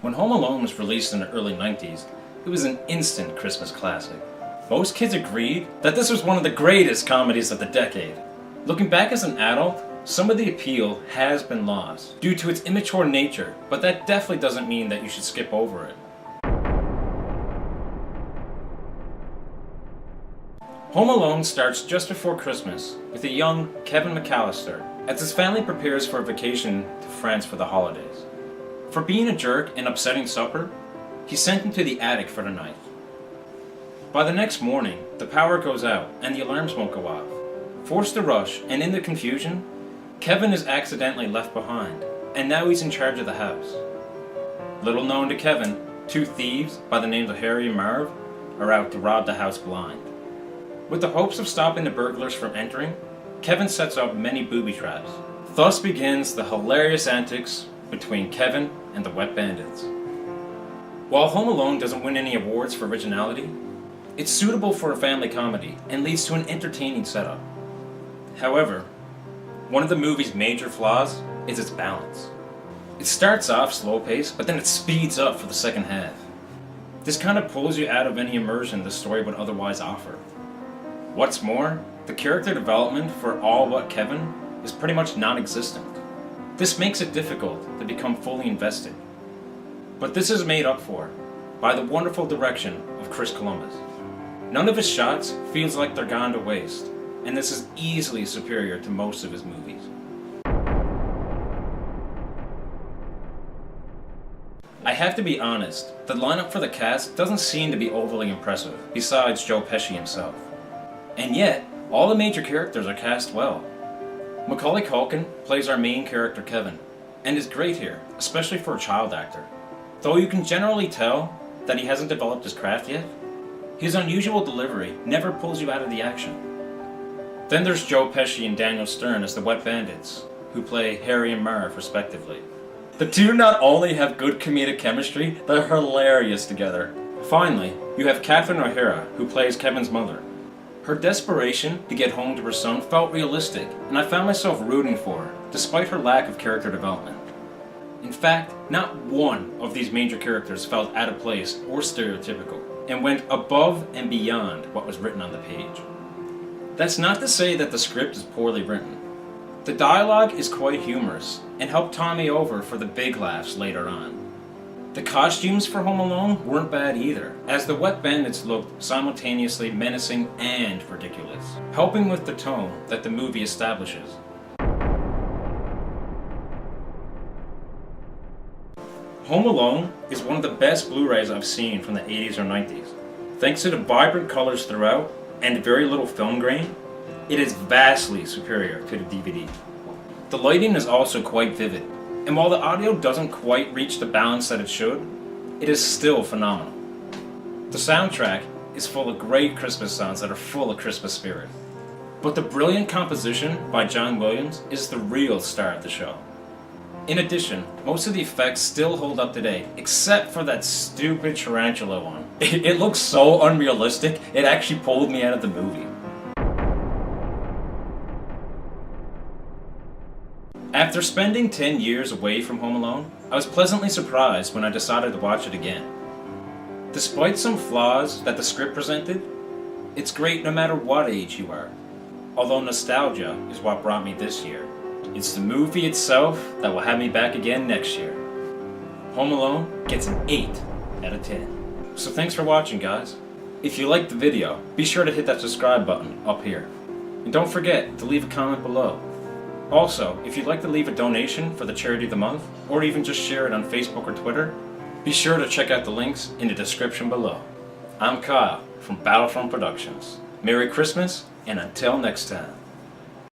When Home Alone was released in the early 90s, it was an instant Christmas classic. Most kids agreed that this was one of the greatest comedies of the decade. Looking back as an adult, some of the appeal has been lost due to its immature nature, but that definitely doesn't mean that you should skip over it. Home Alone starts just before Christmas with a young Kevin McAllister as his family prepares for a vacation to France for the holidays. For being a jerk and upsetting supper, he's sent into the attic for the night. By the next morning, the power goes out and the alarms won't go off. Forced to rush and in the confusion, Kevin is accidentally left behind, and now he's in charge of the house. Little known to Kevin, two thieves by the names of Harry and Marv are out to rob the house blind. With the hopes of stopping the burglars from entering, Kevin sets up many booby traps. Thus begins the hilarious antics between Kevin and the Wet Bandits. While Home Alone doesn't win any awards for originality, it's suitable for a family comedy and leads to an entertaining setup. However, one of the movie's major flaws is its balance. It starts off slow-paced, but then it speeds up for the second half. This kind of pulls you out of any immersion the story would otherwise offer. What's more, the character development for all but Kevin is pretty much non-existent. This makes it difficult to become fully invested. But this is made up for by the wonderful direction of Chris Columbus. None of his shots feels like they're gone to waste, and this is easily superior to most of his movies. I have to be honest, the lineup for the cast doesn't seem to be overly impressive, besides Joe Pesci himself. And yet, all the major characters are cast well. Macaulay Culkin plays our main character Kevin, and is great here, especially for a child actor. Though you can generally tell that he hasn't developed his craft yet, his unusual delivery never pulls you out of the action. Then there's Joe Pesci and Daniel Stern as the Wet Bandits, who play Harry and Marv respectively. The two not only have good comedic chemistry, they're hilarious together. Finally, you have Catherine O'Hara, who plays Kevin's mother. Her desperation to get home to her son felt realistic, and I found myself rooting for her, despite her lack of character development. In fact, not one of these major characters felt out of place or stereotypical, and went above and beyond what was written on the page. That's not to say that the script is poorly written. The dialogue is quite humorous, and helped Tommy over for the big laughs later on. The costumes for Home Alone weren't bad either, as the Wet Bandits looked simultaneously menacing and ridiculous, helping with the tone that the movie establishes. Home Alone is one of the best Blu-rays I've seen from the 80s or 90s. Thanks to the vibrant colors throughout and very little film grain, it is vastly superior to the DVD. The lighting is also quite vivid, and while the audio doesn't quite reach the balance that it should, it is still phenomenal. The soundtrack is full of great Christmas songs that are full of Christmas spirit. But the brilliant composition by John Williams is the real star of the show. In addition, most of the effects still hold up today, except for that stupid tarantula one. It looks so unrealistic, it actually pulled me out of the movie. After spending 10 years away from Home Alone, I was pleasantly surprised when I decided to watch it again. Despite some flaws that the script presented, it's great no matter what age you are. Although nostalgia is what brought me this year. It's the movie itself that will have me back again next year. Home Alone gets an 8 out of 10. So thanks for watching, guys. If you liked the video, be sure to hit that subscribe button up here. And don't forget to leave a comment below. Also, if you'd like to leave a donation for the charity of the month, or even just share it on Facebook or Twitter, be sure to check out the links in the description below. I'm Kyle from Battlefront Productions. Merry Christmas, and until next time.